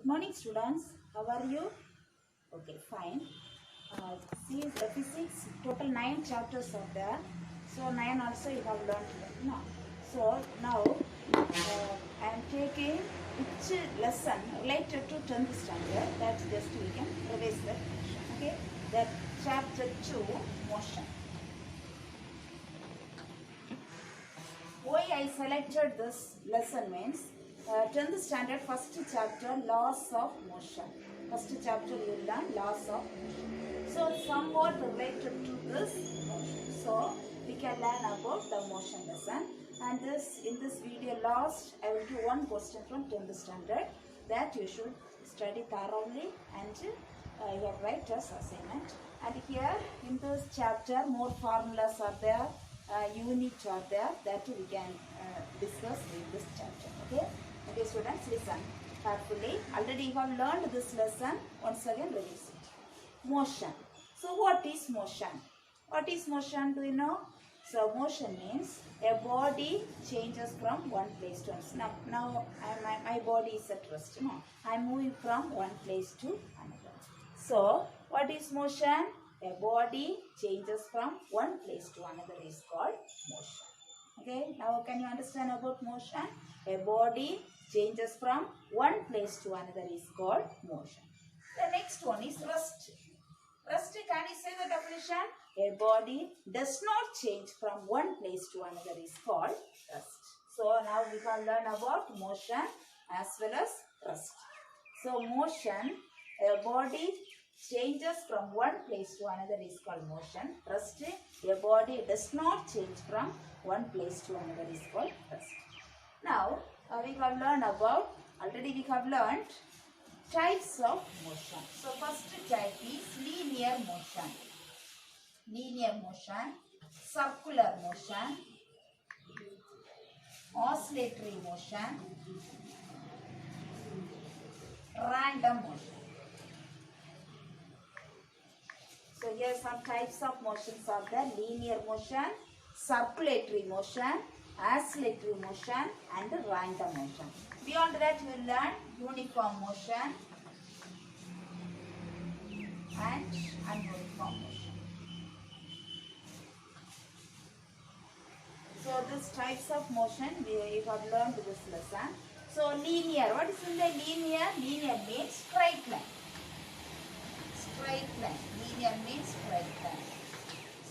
Good morning, students. How are you? Okay, fine. See, the physics, total 9 chapters are there. So 9 also you have learned now. So now I am taking which lesson related to 10th standard. That just we can revise that. Okay, that chapter 2, motion. Why I selected this lesson means 10th standard first chapter, laws of motion. First chapter you learn laws of motion. So somewhat related to this motion. So we can learn about the motion lesson. And in this video last I will give one question from 10th standard that you should study thoroughly and you have write as assignment. And here in this chapter more formulas are there. Unit are there that we can discuss in this chapter. Okay, students, listen carefully. Already you have learned this lesson. Once again revise it. Motion. So what is motion? What is motion? Do you know? So motion means a body changes from one place to another. Now my body is at rest. No, I am moving from one place to another. So what is motion? A body changes from one place to another is called motion. Okay, now can you understand about motion? A body changes from one place to another is called motion. The next one is rest. Rest, can you say the definition? A body does not change from one place to another is called rest. So now we can learn about motion as well as rest. So motion, a body changes from one place to another is called motion. Rest, a body does not change from one place to another is called rest. Now we have learned about, already we have learned types of motion. So first type is linear motion. Linear motion, circular motion, oscillatory motion, random motion. So here some types of motions are there: linear motion, circulatory motion, oscillatory motion and random motion. Beyond that we will learn uniform motion and ununiform motion. So these types of motion we have learned this lesson. So linear, what is in the linear? Linear means straight line. Straight line. Linear means straight line.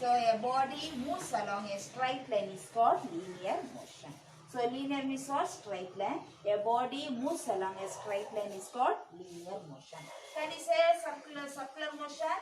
So a body moves along a straight line is called linear motion. So linear means what? Straight line. A body moves along a straight line is called linear motion. Can you say circular motion?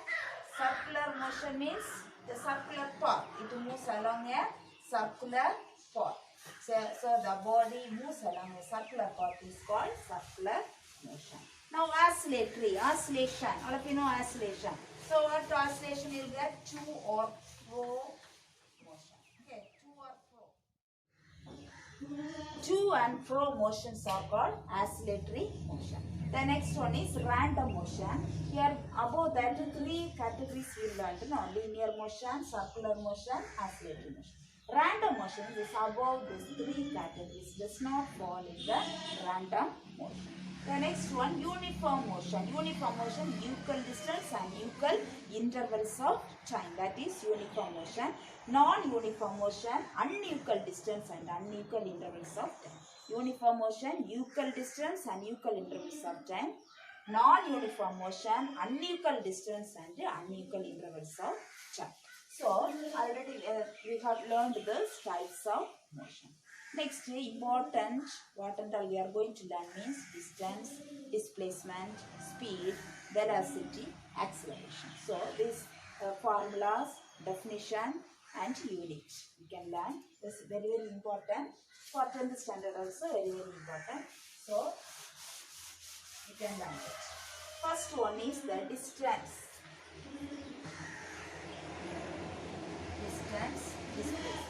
Circular motion means the circular path. It moves along a circular path. So the body moves along a circular path is called circular motion. Now oscillatory, oscillation. All of you know oscillation. So what oscillation you get? To or fro motion. Okay, to and fro motions are called oscillatory motion. The next one is random motion. Here above that 3 categories we learned. No, linear motion, circular motion, oscillatory motion. Random motion is above these 3 categories, does not fall in the random motion. The next one, uniform motion. Uniform motion, equal distance and equal intervals of time. That is uniform motion. Non-uniform motion, unequal distance and unequal intervals of time. Uniform motion, equal distance and equal intervals of time. Non-uniform motion, unequal distance and unequal intervals of time. So already we have learned these types of motion. Next, important we are going to learn means distance, displacement, speed, velocity, acceleration. So these formulas, definition and unit we can learn. This is very important. For 10th standard also very important. So you can learn it. First one is the distance. Distance, displacement.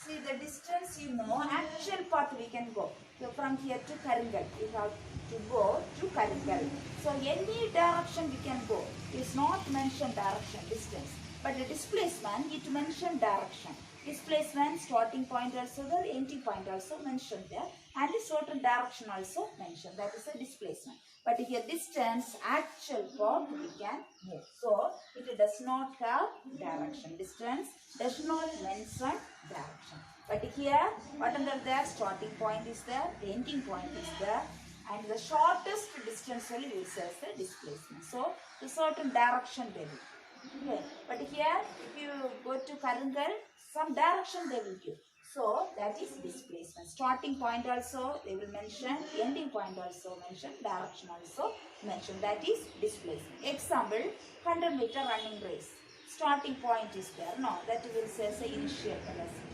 See the distance, you know, actual path we can go. So from here to Karungal, we have to go to Karungal. So any direction we can go. It is not mentioned direction, distance. But the displacement, it mentioned direction. Displacement, starting point also there, ending point also mentioned there, and the certain direction also mentioned. That is a displacement. But here distance, actual part we can move. So it does not have direction. Distance does not mention direction. But here, whatever there, starting point is there, the ending point is there, and the shortest distance will be as the displacement. So the certain direction they will. Okay. But here, if you go to Karungal, some direction they will give. So that is displacement. Starting point also they will mention, ending point also mention, direction also mention. That is displacement. Example, 100-meter running race. Starting point is there. No, that will say as initial velocity.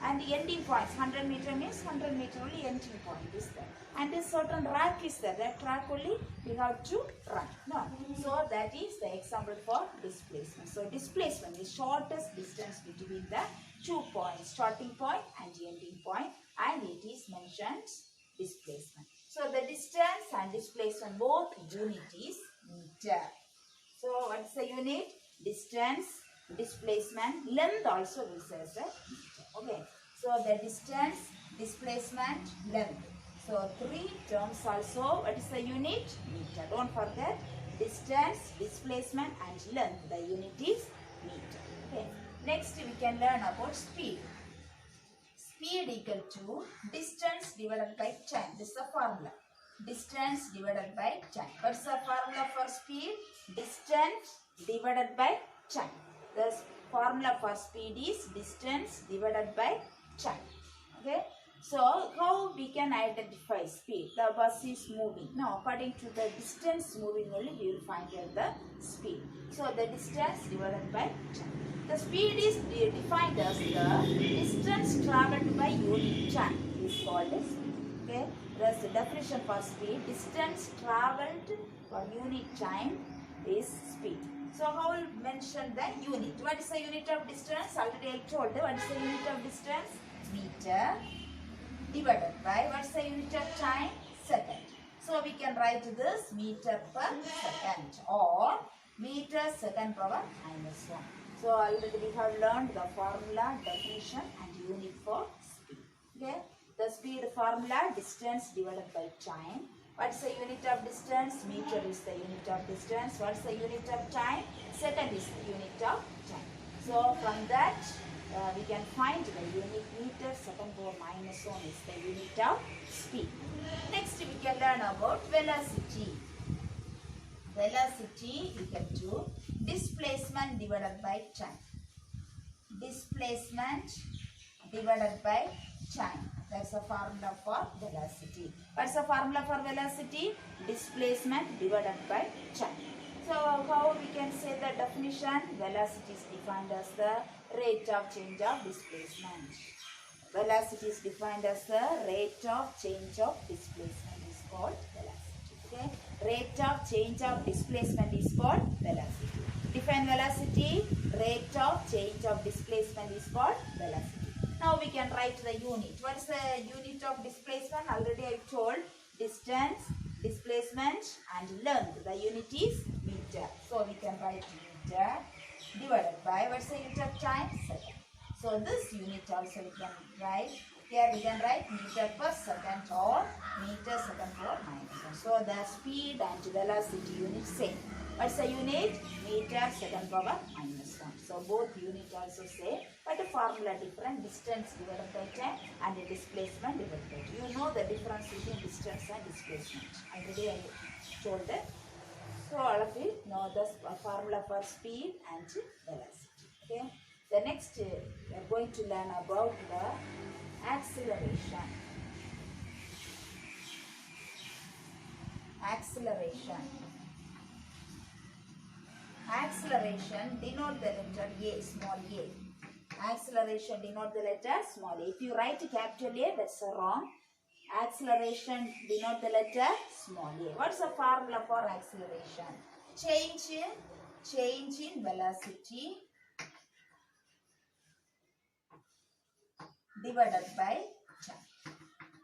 And the ending points, 100 meter means 100 meter only ending point is there. And a certain track is there. That track only we have to run. No. So that is the example for displacement. So displacement is shortest distance between the 2 points, starting point and ending point, and it is mentioned displacement. So the distance and displacement both unit is meter. So what's the unit? Distance, displacement, length also will say as a meter. Okay. So the distance, displacement, length. So 3 terms also. What is the unit? Meter. Don't forget distance, displacement and length. The unit is meter. Okay. Next we can learn about speed. Speed equal to distance divided by time. This is the formula. Distance divided by time. What's the formula for speed? Distance divided by time. The formula for speed is distance divided by time. Okay. So how we can identify speed? The bus is moving. Now according to the distance moving only we will find out the speed. So the distance divided by time. The speed is defined as the distance travelled by unit time is called as speed. Okay. Thus the definition for speed, distance travelled for unit time is speed. So how will mention the unit? What is the unit of distance? Already I told you. What is the unit of distance? Meter divided by, what is the unit of time? Second. So we can write this meter per second or meter second power minus 1. So already we have learned the formula, definition and unit for speed. Okay. The speed formula, distance divided by time. What is the unit of distance? Meter is the unit of distance. What is the unit of time? Second is the unit of time. So from that we can find the unit meter second power minus 1 is the unit of speed. Next we can learn about velocity. Velocity equal to displacement divided by time. Displacement divided by time. That's the formula for velocity. What's the formula for velocity? Displacement divided by time. So how we can say the definition? Velocity is defined as the rate of change of displacement. Velocity is defined as the rate of change of displacement is called velocity. Okay. Rate of change of displacement is called velocity. Define velocity. Rate of change of displacement is called velocity. Now we can write the unit. What is the unit of displacement? Already I told distance, displacement and length. The unit is meter. So we can write meter divided by, what's the unit of time? Second. So this unit also we can write. Here we can write meter per second or meter second power minus 1. So the speed and velocity unit same. What's the unit? Meter second power minus 1. So both unit also same, but the formula different. Distance divided by time and the displacement divided by time. You know the difference between distance and displacement. Already I told it. So all of you know the formula for speed and velocity. Okay. The next we are going to learn about the acceleration. Acceleration. Acceleration denote the letter A, small a. Acceleration denote the letter small a. If you write capital A, that's wrong. Acceleration denote the letter small a. What's the formula for acceleration? Change in velocity divided by time.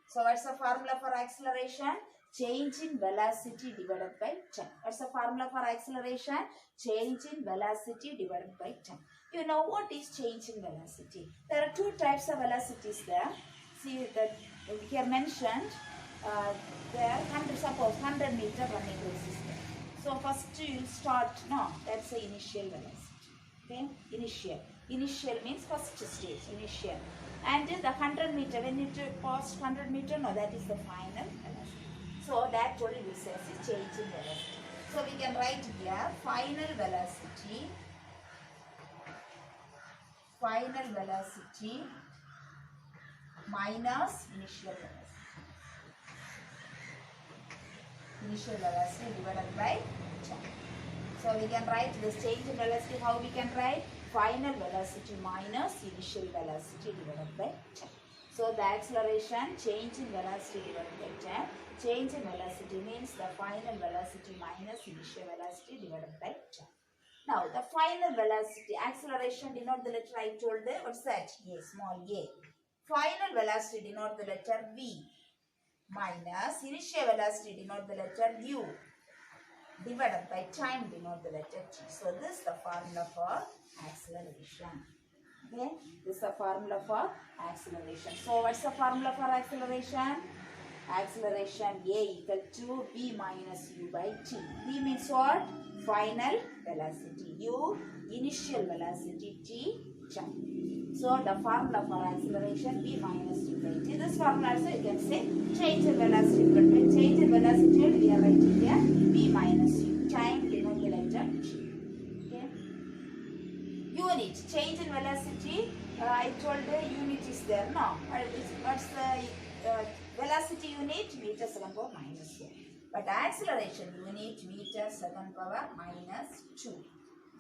So what's the formula for acceleration? Change in velocity divided by time. What's the formula for acceleration? Change in velocity divided by time. You know what is change in velocity? There are two types of velocities there. See that here mentioned there, suppose 100 meter running race is there. So first you start, no, that's the initial velocity. Okay, initial means first stage, initial. And the 100 meter, when it passed 100 meter, no, that is the final velocity. So that only will say is change in velocity. So we can write here final velocity minus initial velocity. Initial velocity divided by time. So we can write this change in velocity. How we can write? Final velocity minus initial velocity divided by time. So the acceleration, change in velocity divided by time. Change in velocity means the final velocity minus initial velocity divided by time. Now the final velocity, acceleration denote the letter I told you. What's that? A, small a. Final velocity denote the letter V minus initial velocity denote the letter U divided by time denote the letter T. So this is the formula for acceleration. Okay, this is the formula for acceleration. So what's the formula for acceleration? Acceleration A equal to V minus U by T. V means what? Final velocity. U, initial velocity. T, time. So the formula for acceleration V minus U by T. This formula also you can say change in velocity. But when change in velocity we are writing here V minus U. Time denote the letter T. Okay. Unit, change in velocity. I told the unit is there. No, what's the velocity unit? Meter second power minus 4. But acceleration unit meter second power minus 2.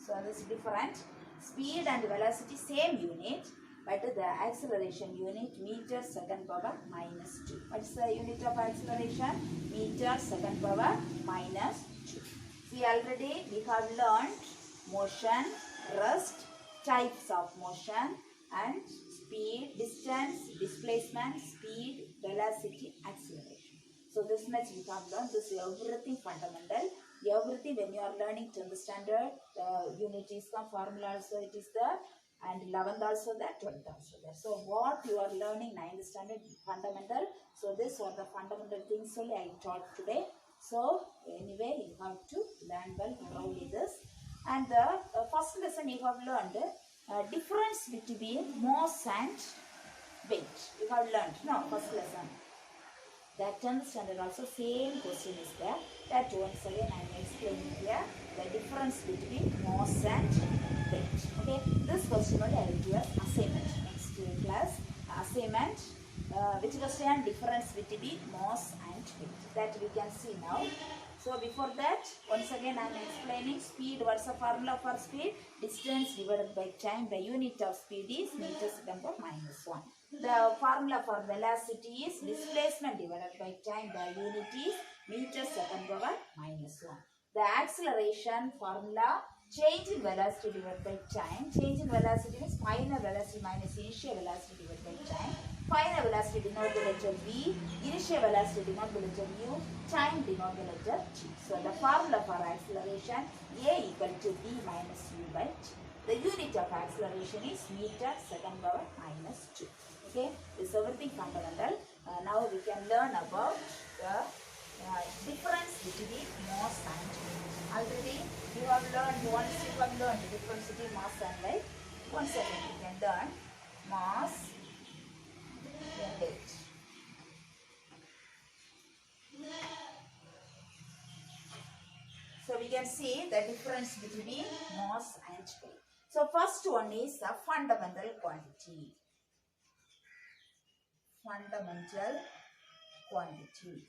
So this is different. Speed and velocity same unit, but the acceleration unit meter second power minus 2. What's the unit of acceleration? Meter second power minus 2. See, already we have learned motion, rest, types of motion, and speed, distance, displacement, speed, velocity, acceleration. So this much we have learned. This is everything fundamental. Everything when you are learning 10th standard, unit is the formula also it is there, and 11th also there, 12th also there. So what you are learning 9th standard fundamental. So this are the fundamental things only I taught today. So anyway you have to learn well thoroughly this. And the first lesson you have learned difference between mass and weight. You have learned, no, first lesson. That 10th standard also same question is there. That once again I am explaining here the difference between mass and weight. Okay, this question only I will do as assignment next class. Assignment, which question difference between mass and weight. That we can see now. So before that, once again I am explaining speed. What's the formula for speed? Distance divided by time. The unit of speed is meter second power minus 1. The formula for velocity is displacement divided by time. The unit is meter second power minus 1. The acceleration formula, change in velocity divided by time. Change in velocity means final velocity minus initial velocity divided by time. Final velocity denote the letter V, initial velocity denote the letter U, time denote the letter T. So the formula for acceleration A equal to V minus U by T. The unit of acceleration is meter second power minus 2. Okay, this is everything fundamental. Now we can learn about the difference between mass and weight. Already you have learned, once you have learned the difference between mass and weight. Once again you can learn mass and weight. So we can see the difference between mass and weight. So first one is the fundamental quantity. Fundamental quantity.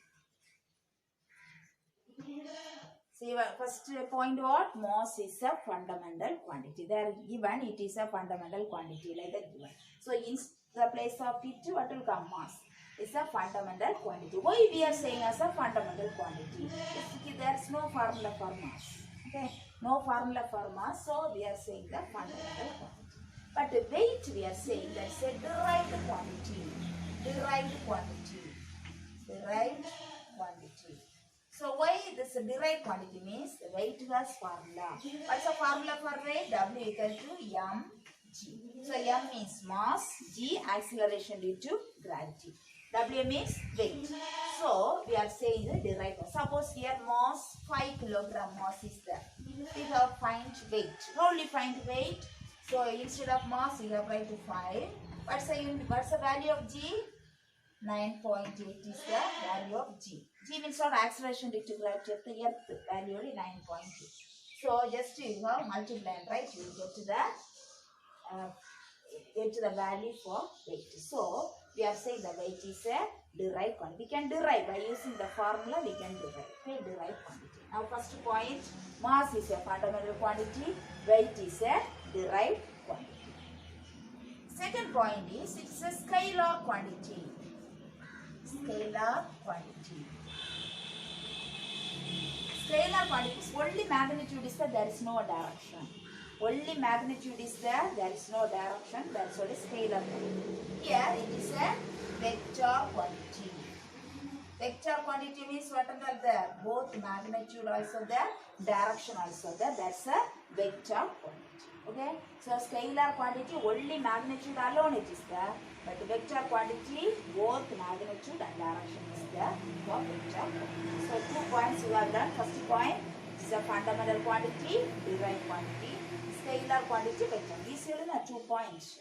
See, first point what? Mass is a fundamental quantity. They are given it is a fundamental quantity like that given. So in the place of it, what will come? Mass. It's a fundamental quantity. Why we are saying as a fundamental quantity? There is no formula for mass. Okay, no formula for mass. So we are saying the fundamental quantity. But the weight we are saying that is a derived quantity. Derived quantity. Derived quantity. So why this derived quantity means the weight has formula. What's the formula for weight? W equal to mg. So m means mass, g acceleration due to gravity. W means weight. So we are saying the derived. Suppose here mass 5 kilogram mass is there. We have find weight. Only find weight. So instead of mass we have write to 5. What's the value of g? 9.8 is the value of g. G means not acceleration due to gravity of the earth. Value only 9.8. So just you have multiply and write. You will get to the value for weight. So we are saying the weight is a derived quantity. We can derive by using the formula. We can derive. Okay, derived quantity. Now first point, mass is a fundamental quantity. Weight is a derived quantity. Second point is it is a scalar quantity. Scalar quantity. Scalar quantity is only magnitude is there. There is no direction. Only magnitude is there. There is no direction. That's only scalar quantity. Here it is a vector quantity. Vector quantity means what are there? Both magnitude also there, direction also there. That's a vector quantity. Okay. So scalar quantity only magnitude alone it is there. But vector quantity both magnitude and direction is there for vector quantity. So 2 points you have done. First point is a fundamental quantity, derived quantity. Scalar quantity, vector. These are 2 points.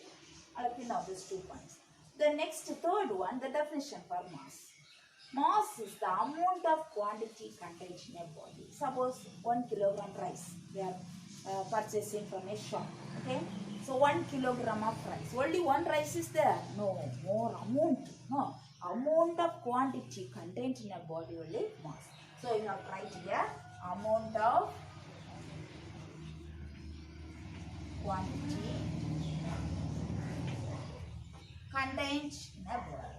I'll pin out these 2 points. The next third one, the definition for mass. Mass is the amount of quantity contained in a body. Suppose 1 kilogram rice we are purchasing from a shop. Okay. So 1 kilogram of rice. Only one rice is there? No. More amount. No. Amount of quantity contained in a body only mass. So you have to write here amount of quantity contained in a body.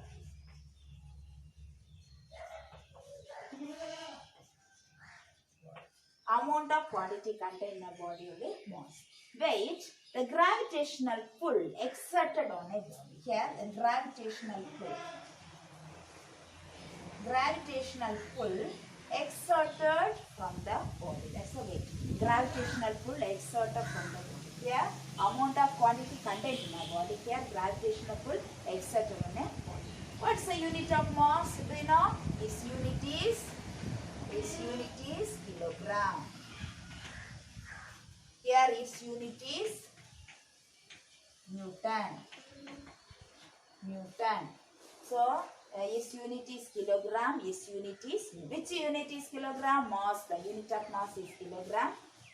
Amount of quantity contained in a body only mass. Weight, the gravitational pull exerted on a body. Here the gravitational pull. Gravitational pull exerted from the body. That's the weight. Gravitational pull exerted from the body. Here amount of quantity contained in a body. Here gravitational pull exerted on a body. What's the unit of mass? Do you know? Its unit is kilogram. Here its unit is Newton. So its unit is kilogram. Its unit is, which unit is kilogram? Mass. The unit of mass is kilogram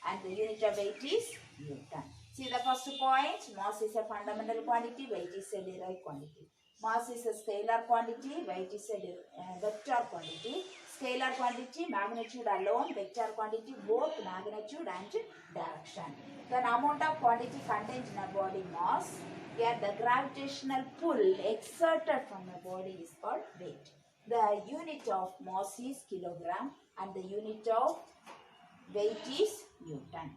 and the unit of weight is Newton. See the first point, mass is a fundamental quantity, weight is a derived quantity. Mass is a scalar quantity, weight is a vector quantity. Scalar quantity, magnitude alone, vector quantity, both magnitude and direction. Then amount of quantity contained in a body mass. Here the gravitational pull exerted from a body is called weight. The unit of mass is kilogram and the unit of weight is Newton.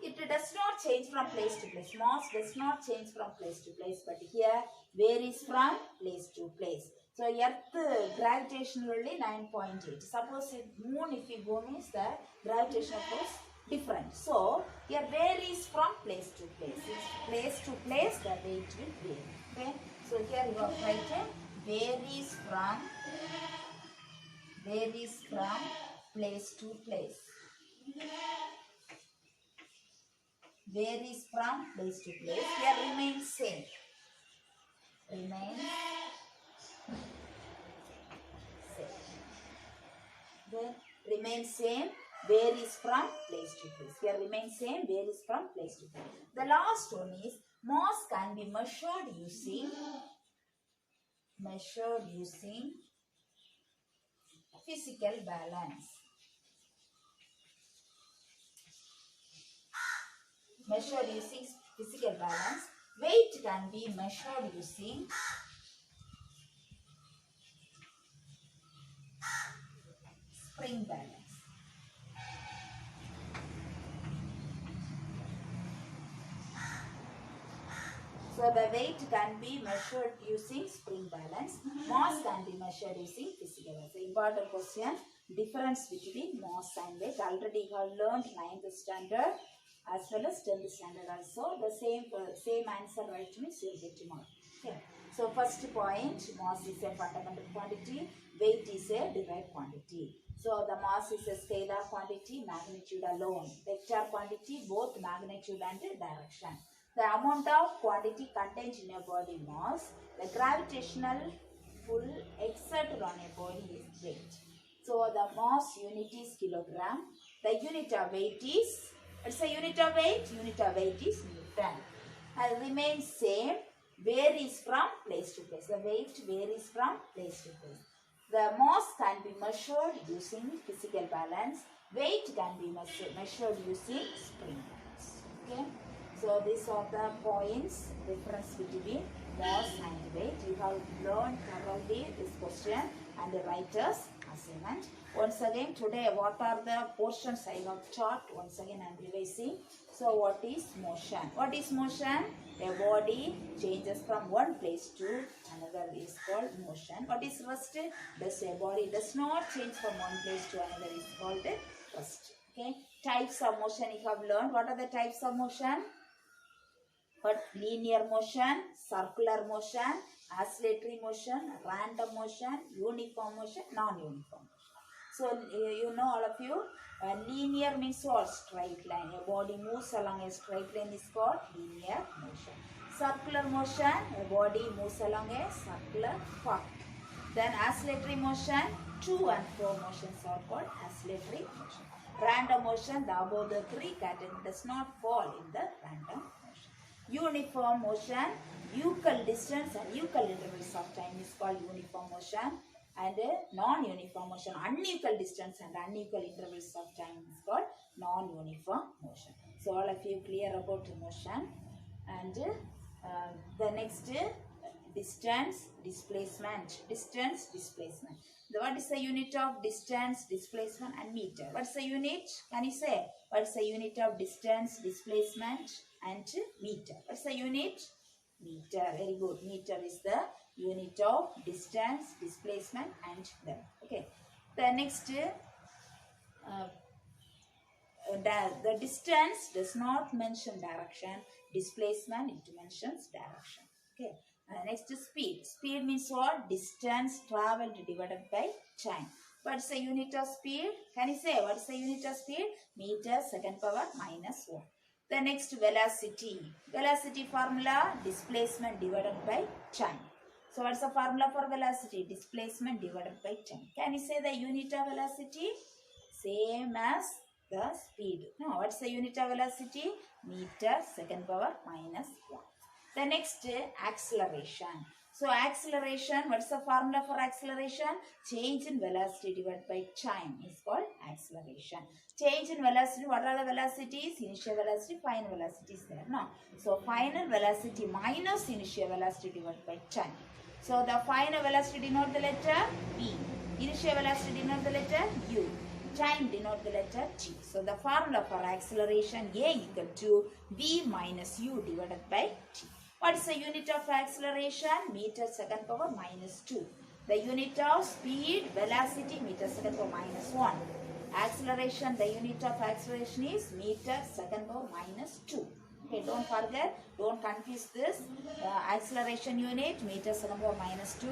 It does not change from place to place. Mass does not change from place to place, but here varies from place to place. So Earth gravitationally 9.8. Suppose Moon, if you go, means the gravitational force different. So here varies from place to place. It's place to place the weight will vary. Okay. So here you have written varies from place to place. Varies from place to place. Here remains same. Then remains same. Varies from place to place. Here remains same. Varies from place to place. The last one is mass can be measured using physical balance. Measured using physical balance. Weight can be measured using spring balance. So the weight can be measured using spring balance. Mass can be measured using physical balance. Important question. Difference between mass and weight. Already you have learned 9th standard as well as 10th standard also. The same answer right means you will get mark. Okay. So first point, mass is a fundamental quantity, weight is a derived quantity. So the mass is a scalar quantity, magnitude alone. Vector quantity, both magnitude and direction. The amount of quantity contained in a body mass, the gravitational pull exerted on a body is weight. So the mass unit is kilogram. The unit of weight is, what's the unit of weight? Unit of weight is Newton. And remains same, varies from place to place. The weight varies from place to place. The mass can be measured using physical balance. Weight can be measured using spring balance. Okay. So these are the points, difference between mass and weight. You have learned thoroughly this question and the writer's assignment. Once again, today what are the portions I have taught? Once again I am revising. So what is motion? What is motion? A body changes from one place to another is called motion. What is rest? Does a body does not change from one place to another is called rest. Okay. Types of motion you have learned. What are the types of motion? What? Linear motion, circular motion, oscillatory motion, random motion, uniform motion, non-uniform motion. So you know all of you, linear means what? Straight line. A body moves along a straight line is called linear motion. Circular motion, a body moves along a circular path. Then oscillatory motion, to and fro motions are called oscillatory motion. Random motion, the above the three categories does not fall in the random motion. Uniform motion, equal distance and equal intervals of time is called uniform motion. And non-uniform motion, unequal distance and unequal intervals of time is called non-uniform motion. So all of you clear about motion. And the next distance, displacement. Distance, displacement. What is the unit of distance, displacement and meter? What's the unit? Can you say? What's the unit of distance, displacement and meter? What's the unit? Meter. Very good. Meter is the unit of distance, displacement and length. Okay. The next, the distance does not mention direction. Displacement, it mentions direction. Okay. Next, speed. Speed means what? Distance traveled divided by time. What's the unit of speed? Can you say what's the unit of speed? Meter second power minus 1. The next, velocity. Velocity formula, displacement divided by time. So what's the formula for velocity? Displacement divided by time. Can you say the unit of velocity? Same as the speed. No, what's the unit of velocity? Meter second power minus 1. The next, acceleration. So acceleration, what's the formula for acceleration? Change in velocity divided by time is called acceleration. Change in velocity, what are the velocities? Initial velocity, final velocity is there. No. So final velocity minus initial velocity divided by time. So the final velocity denote the letter V. Initial velocity denote the letter U. Time denote the letter T. So the formula for acceleration A equal to V minus U divided by T. What is the unit of acceleration? Meter second power minus 2. The unit of speed, velocity, meter second power minus 1. Acceleration, the unit of acceleration is meter second power minus 2. Okay, don't forget, don't confuse this. Acceleration unit, meter second power minus 2.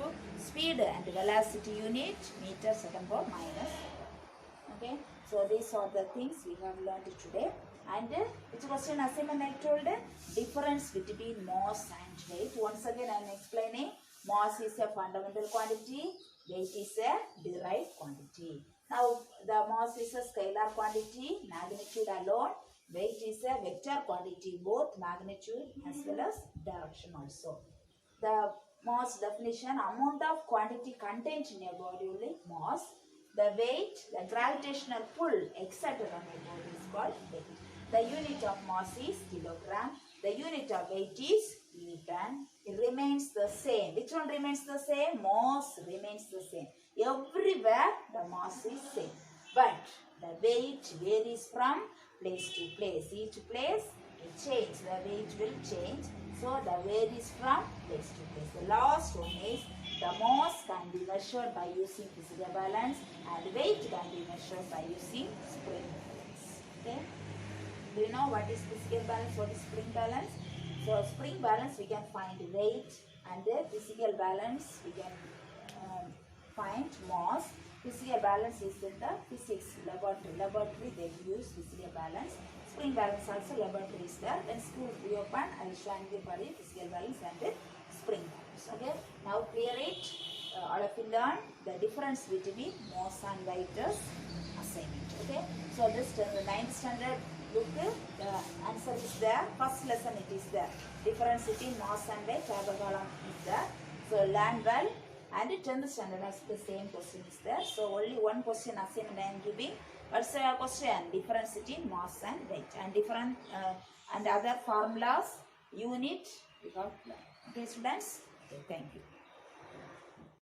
Speed and velocity unit, meter second power minus 1. Okay, so these are the things we have learned today. And which question assignment I told? Difference between mass and weight. Once again I am explaining. Mass is a fundamental quantity. Weight is a derived quantity. Now the mass is a scalar quantity. Magnitude alone. Weight is a vector quantity. Both magnitude as well as direction also. The mass definition, amount of quantity contained in a body only mass. The weight, the gravitational pull exerted on a body is called weight. The unit of mass is kilogram. The unit of weight is Newton. It remains the same. Which one remains the same? Mass remains the same. Everywhere the mass is same. But the weight varies from place to place. Each place change. The weight will change. So the varies from place to place. The last one is the mass can be measured by using physical balance and weight can be measured by using spring balance. Okay. Do you know what is physical balance? What is spring balance? So spring balance we can find weight, and the physical balance we can find mass. Physical balance is in the physics laboratory. Laboratory they use physical balance. Spring balance also laboratory is there. When school reopen, I will show you for the physical balance and the spring balance. Okay. Now clear it. All of you learn the difference between mass and weight is assignment. Okay. So this the 9th standard book, the answer is there. First lesson it is there. Difference between mass and weight, table column is there. So learn well. And the 10th standard has the same question is there. So only one question assignment I am giving. What's the question? Difference between mass and weight, and different and other formulas, unit, you have learned. Okay students? Okay, thank you.